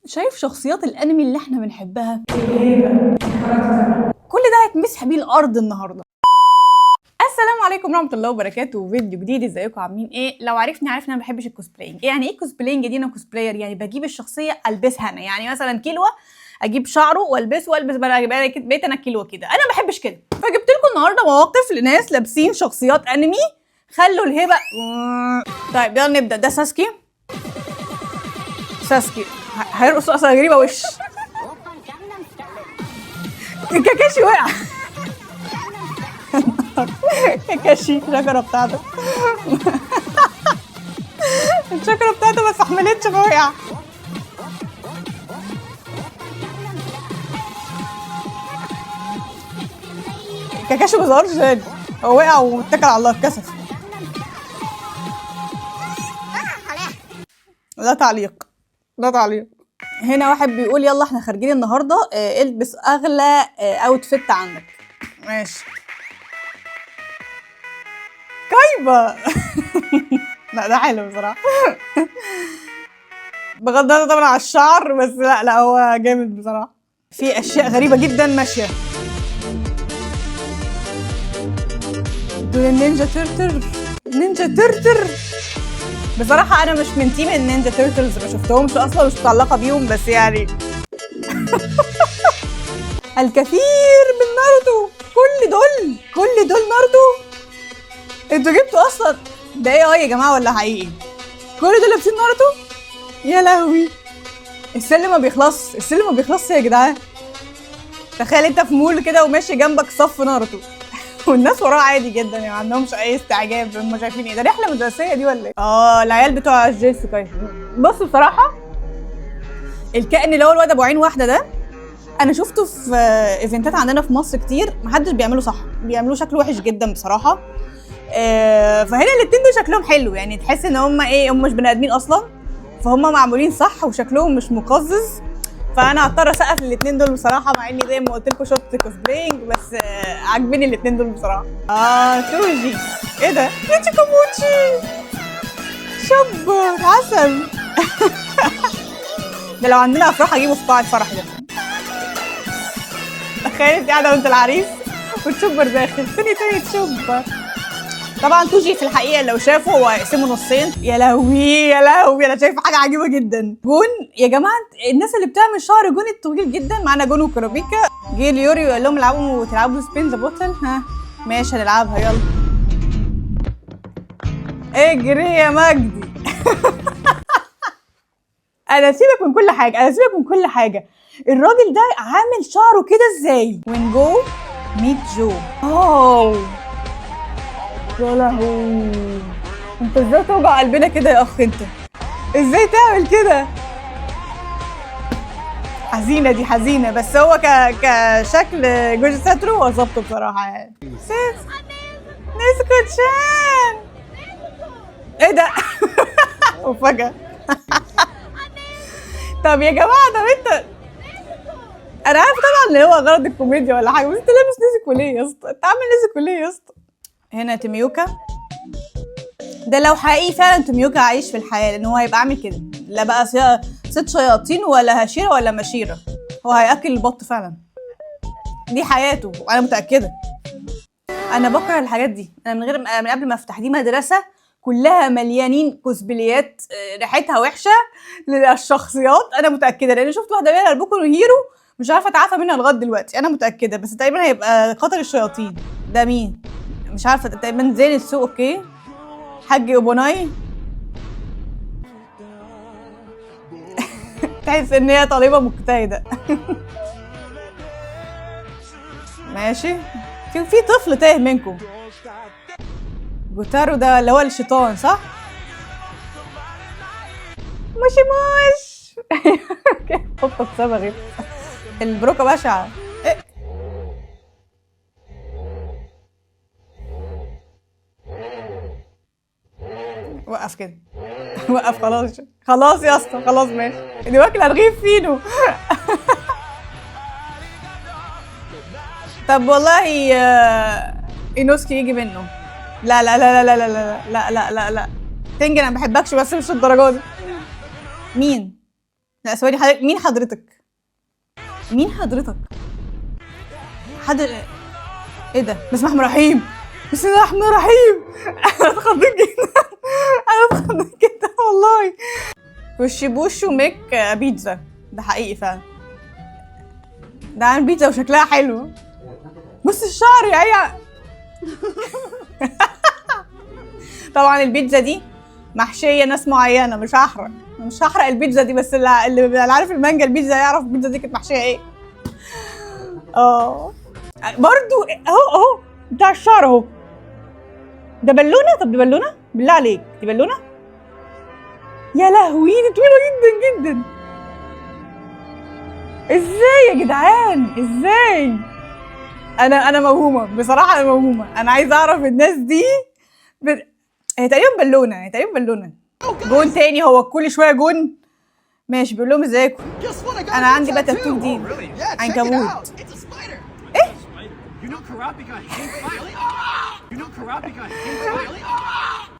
شايف شخصيات الانمي اللي احنا بنحبها؟ كل ده هيتمسح بيه الارض النهارده. السلام عليكم ورحمه الله وبركاته، فيديو جديد. ازيكم عاملين ايه؟ لو عرفني عارف ان انا ما بحبش الكوسبلاينج. يعني ايه كوسبلاينج دي؟ انا كوسبلاير يعني بجيب الشخصيه البسها انا، يعني مثلا كيلوا اجيب شعره والبسه والبس بقيت انا كيلوا كده. انا ما بحبش كده، فجبت لكم النهارده مواقف لناس لابسين شخصيات انمي. خلوا الهبه. طيب يلا نبدا. ده ساسكي هيرقص رقصه غريبه وش. كاكاشي وقع. كاكاشي الشجره بتاعته. الشجره بتاعته ما استحملتش فوقع. كاكاشي ما ظهرش تاني، هو وقع واتكل على الله اتكسف. لا تعليق. هنا واحد بيقول يلا احنا خارجين النهارده، البس اغلى اوتفيت عندك. ماشي. كايبا. لا ده حلو بصراحه. بغض النظر طبعا على الشعر، بس لا هو جامد بصراحه. في اشياء غريبه جدا ماشيه. دول النينجا ترتر. بصراحة أنا مش من تيم النينجا تيرتلز، ما شفتهمش أصلا، مش متعلقة بيهم، بس يعني الكثير من ناروتو. كل دول ناروتو. انتوا جبتوا أصلا ده ايه يا جماعة ولا حقيقي؟ كل دول لابسين ناروتو؟ يا لهوي. السلم ما بيخلصش يا جدعان. تخيل انت في مول كده وماشي جنبك صف ناروتو والناس وراه عادي جدا، يعني ما عندهمش اي استعجاب. هم شايفين ايه ده، رحله مدرسيه دي ولا ايه؟ العيال بتوع جيسيكا. بص بصراحه الكائن اللي هو الواد ابو عين واحده ده، انا شفته في ايفنتات عندنا في مصر كتير، محدش بيعمله صح، بيعملوه شكله وحش جدا بصراحه. فهنا الاتنين دول شكلهم حلو، يعني تحس ان هم ايه، هم مش بني ادمين اصلا، فهم معمولين صح وشكلهم مش مقزز. فانا هضطر اسقف للاثنين دول بصراحه، مع اني زي ما قلت لكم شفت كوسبلاينج، بس عاجبني الاثنين دول بصراحه. توجي. ايه ده؟ نيتشيكوموتشي شبر عسل. ده لو عندنا افراح اجيبه في قاعه فرح ده. تخيل انت قاعده وانت العريس وتشبر داخل تاني تشبر. طبعا توجي في الحقيقه لو شافه هو هيقسمه نصين. يا لهوي انا شايفه حاجه عجيبه جدا. جون يا جماعه، الناس اللي بتعمل شعر جون الطويل جدا. معانا جون وكرابيكا. جه ليوري وقال لهم تلعبوا سبين ذا بوتل. ها ماشي هنلعبها يلا. اجري يا مجدي. انا سيبك من كل حاجه. الراجل ده عامل شعره كده ازاي؟ وين جو ميت جو. يا لهوي، انت ازاي توجع قلبنا كده يا اخ؟ انت ازاي تعمل كده؟ حزينه بس هو كشكل جوجي ساترو هو ظبطه بصراحه يعني. نسكوتشان. ايه ده؟ وفجأة. طب يا جماعه، انت انا عارف طبعا ان هو غرض الكوميديا ولا حاجه، بس انت لابس نيزكو ليه يا اسطى؟ انت عامل نيزكو ليه يا اسطى؟ هنا تيميوكا. ده لو حقيقي فعلا تيميوكا عايش في الحياه، لان هو هيبقى عامل كده. لا بقى ست شياطين ولا هشيره ولا مشيره، هو هياكل البط فعلا. دي حياته وانا متاكده. انا بكره الحاجات دي. انا من قبل ما افتح، دي مدرسه كلها مليانين كوسبليات ريحتها وحشه للشخصيات. انا متاكده لان شفت واحده منها بوكو هيرو، مش عارفه اتعافى منها لغايه دلوقتي. انا متاكده، بس تقريبا هيبقى قاتل الشياطين. ده مين؟ مش عارفه. تقريبا زين السوق. اوكي. حاج اوبوناي. تحس ان هي طالبه مجتهده. ماشي. في طفل تايه منكم. جوتارو ده اللي هو الشيطان صح؟ موش. قطه صبغت. البروكه بشعه. وقف كده. وقف خلاص يا اسطى، خلاص ماشي. دي واكله رغيف فينو. طب والله اينوسكي يجي منه. لا تنجن، انا ما بحبكش بس مش الدرجه دي. مين؟ لا ثواني، حضرتك مين حضرتك؟ مين حضرتك؟ ايه ده؟ بسم الله الرحمن الرحيم، بسم الله الرحمن الرحيم. انا اتخضيت جدا، انا اتخضيت جدا والله. وشي بوش وميك بيتزا، ده حقيقي فعلا. ده عامل بيتزا وشكلها حلو. بص الشعر يا عيا. طبعا البيتزا دي محشيه ناس معينه، مش هحرق البيتزا دي، بس اللي عارف المانجا البيتزا يعرف البيتزا دي كانت محشيه ايه. برضو اهو بتاع الشعر اهو. ده بالونه؟ طب دي بالونه بالله عليك، دي بالونه؟ يا لهوي دي طويله جدا جدا. ازاي يا جدعان؟ ازاي؟ انا موهومه بصراحه، انا موهومه. انا عايزه اعرف الناس دي هي تقريبا بالونه. جون تاني، هو كل شويه جون. ماشي، بيقول لهم ازيكم، انا عندي بقى تاتو جديد، عنكبوت. ايه؟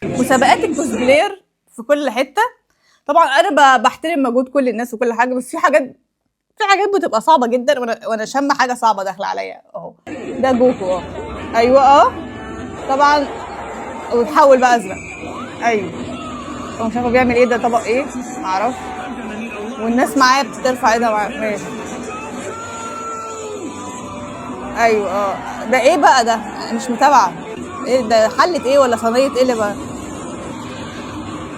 مسابقات الكوسبلاير في كل حته. طبعا انا بحترم مجهود كل الناس وكل حاجه، بس في حاجات بتبقى صعبه جدا، وانا شم حاجه صعبه داخله عليا اهو. ده جوكو ايوه طبعا، وتحول بقى ازرق. ايوه هو مش عارفه بيعمل ايه، ده طبق ايه معرفش، والناس معايا بترفع ايدها معايا. ماشي ايوه ده ايه بقى ده؟ مش متابعه. ايه ده؟ حلة ايه ولا صينيه ايه اللي بقى؟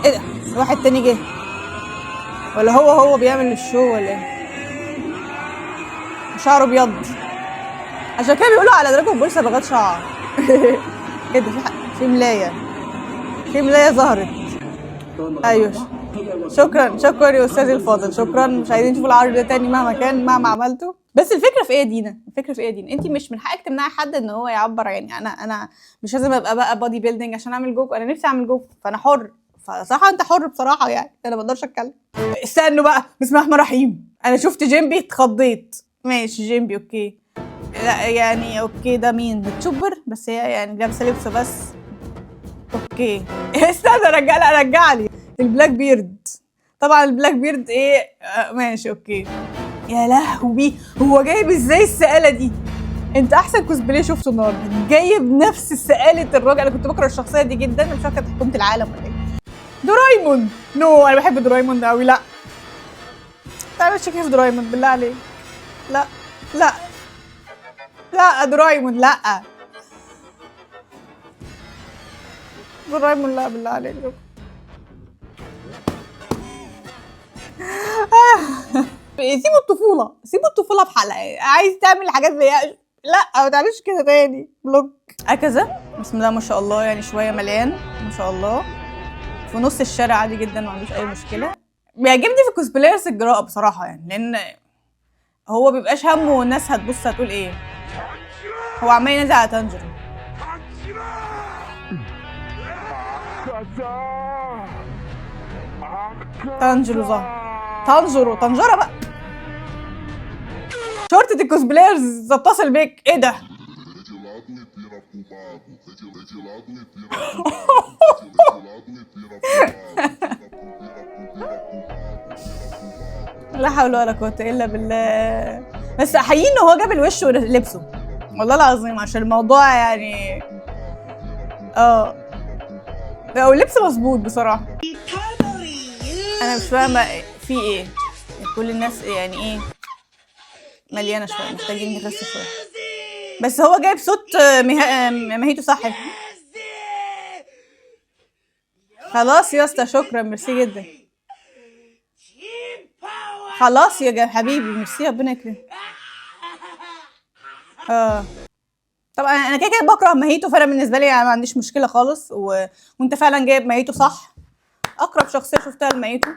ايه ده؟ واحد تاني جه ولا هو بيعمل الشو ولا ايه؟ شعره ابيض عشان كده بيقولوا على دراجون بول صبغات شعر. ايه ده؟ في ملايه ظهرت. ايوه شكرا يا استاذي الفاضل، شكرا. مش عايزين نشوف العرض ده تاني مهما عملته. بس الفكره في ايه يا دينا؟ انت مش من حقك تمنعي حد ان هو يعبر. يعني انا مش لازم ابقى بقى بودي بيلدينج عشان اعمل جوكو. انا نفسي اعمل جوكو فانا حر، فصراحه انت حر بصراحه. يعني انا ما اقدرش اتكلم. استنوا بقى، بسم الله الرحمن الرحيم. انا شفت جيمبي اتخضيت. ماشي جيمبي اوكي. لا يعني اوكي، ده مين؟ بتشوبر بس هي يعني لابسه لبس بس. اوكي. استنى رجع لي البلاك بيرد. طبعا البلاك بيرد ايه؟ ماشي اوكي. يا لهوي هو جايب ازاي السقاله دي؟ انت احسن كوسبلاي شفته النهارده، جايب نفس سقاله الراجل. انا كنت بكره الشخصيه دي جدا، مش فاكره حكومه العالم ولا ايه. دورايمون. نو انا بحب دورايمون ده قوي. لا تعملش كيف دورايمون بالله عليك. لا دورايمون لا دورايمون لا بالله عليك. سيبوا الطفوله في حلقه. عايز تعمل حاجات زي لا ما تعملش كده تاني. بلوك. هكذا بسم الله ما شاء الله، يعني شويه مليان ما شاء الله في نص الشارع عادي جدا، ما عندوش اي مشكله. بيعجبني في الكوسبلايرز الجراءه بصراحه، يعني لان هو بيبقاش همه والناس هتبص هتقول ايه. هو عمال ينزل على تانجيرو. تانجيرو ظهر. طنجره بقى. شرطة الكوسبلايرز تتصل بيك. ايه ده؟ لا حول ولا قوة الا بالله. بس احييه ان هو جاب الوش ولبسه والله العظيم، عشان الموضوع يعني لو اللبس مظبوط بصراحة. انا مش فاهمة في ايه. كل الناس يعني ايه مليانة شوية، محتاجين نخس شوية. بس هو جايب صوت مهيته صح. خلاص يا اسطى شكرا ميرسي جدا. خلاص يا حبيبي ميرسي ربنا يكرمك. طبعا انا كده بكره مهيته، فانا بالنسبه لي يعني ما عنديش مشكله خالص. وانت فعلا جايب مهيته صح. اقرب شخصيه شفتها لمهيته.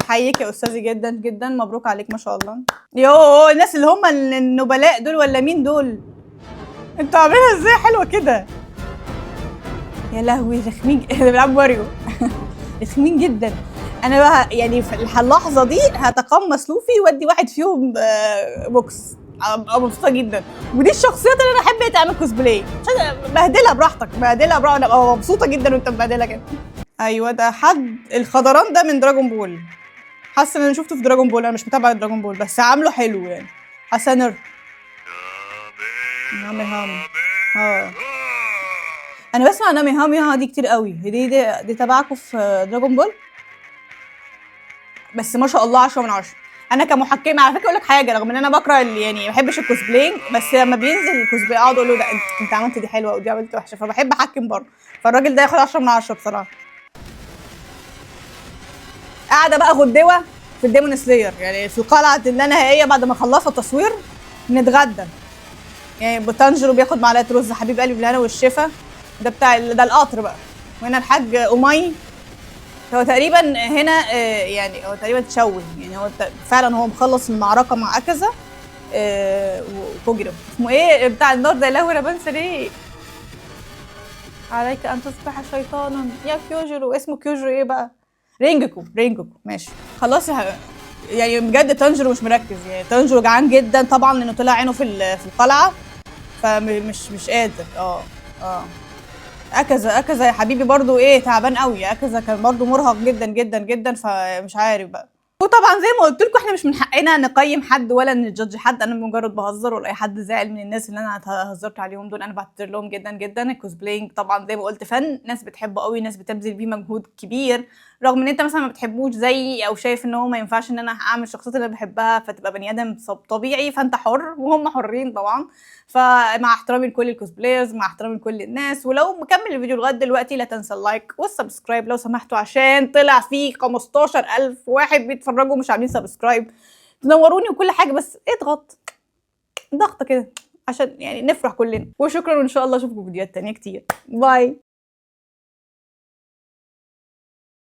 احييك يا استاذي جدا جدا، مبروك عليك ما شاء الله. يوه الناس اللي هم النبلاء دول ولا مين دول؟ انتوا عاملينها ازاي حلوه كده؟ يا لهوي رخمين. احنا بنلعب ماريو. رخمين جدا. انا بقى يعني في اللحظه دي هتقمص لوفي وادي واحد فيهم بوكس. ابقى مبسوطه جدا. ودي الشخصيات اللي انا احب تعمل كوسبلاي. بهدلها براحتك، ابقى مبسوطه جدا وانت مبهدلها كده. ايوه ده حد الخضران ده من دراجون بول. حاسه ان انا شفته في دراجون بول، انا مش متابعه دراجون بول بس عامله حلو يعني. حاسه نامي هامي. اه انا بسمع نامي هامي دي كتير قوي. دي تبعكم في دراجون بول؟ بس ما شاء الله 10 من 10. انا كمحكمه على فكره اقول لك حاجه، رغم ان انا بكره يعني ما بحبش الكوسبلاي، بس لما بينزل الكوسبلاي اقعد اقول له ده انت عملت دي حلوه ودي عملت وحشه، فبحب احكم برضه. فالراجل ده ياخد 10 من 10 بصراحه. قاعده بقى غدوه في الديمون سلاير، يعني في القلعه اللانهائيه بعد ما خلصوا التصوير نتغدى. يعني بوتانجلو بياخد معلقه رز حبيب قلبي بالهنا والشفا. ده بتاع ده القطر بقى. وهنا الحاج امي. هو تقريبا هنا يعني هو تقريبا تشوه، يعني هو فعلا هو مخلص المعركه مع اكازا وكوجيرو. اسمه ايه بتاع النار ده؟ لهوي انا بنسى ليه. عليك ان تصبح شيطانا يا كيوجيرو. اسمه كيوجيرو ايه بقى؟ رينجوكو ماشي. خلاص يعني بجد تانجيرو مش مركز، يعني تانجيرو جعان جدا طبعا لانه طلع عينه في القلعه، فمش قادر. اه اكازا يا حبيبي برضو ايه تعبان قوي. اكازا كان برضو مرهق جدا جدا جدا، فمش عارف بقى. وطبعا زي ما قلت لكم احنا مش من حقنا نقيم حد ولا نجادج حد، انا مجرد بهزر، ولا اي حد زعل من الناس اللي انا هزرت عليهم دول انا بعتذر لهم جدا جدا. الكوسبلاينج طبعا زي ما قلت فن، ناس بتحبه قوي، ناس بتبذل بيه مجهود كبير، رغم ان انت مثلا ما بتحبوش زيي او شايف ان هو ما ينفعش ان انا اعمل الشخصيات اللي بحبها فتبقى بني ادم طبيعي، فانت حر وهم حرين طبعا. فمع احترامي لكل الكوسبلايرز، مع احترامي لكل الناس، ولو مكمل الفيديو لغايه دلوقتي لا تنسى اللايك والسبسكرايب لو سمحتوا، عشان طلع فيه 15,000 واحد بيتفرجوا مش عاملين سبسكرايب. تنوروني وكل حاجه، بس اضغط ضغطه كده عشان يعني نفرح كلنا. وشكرا، وان شاء الله اشوفكم فيديوهات تانية كتير. باي.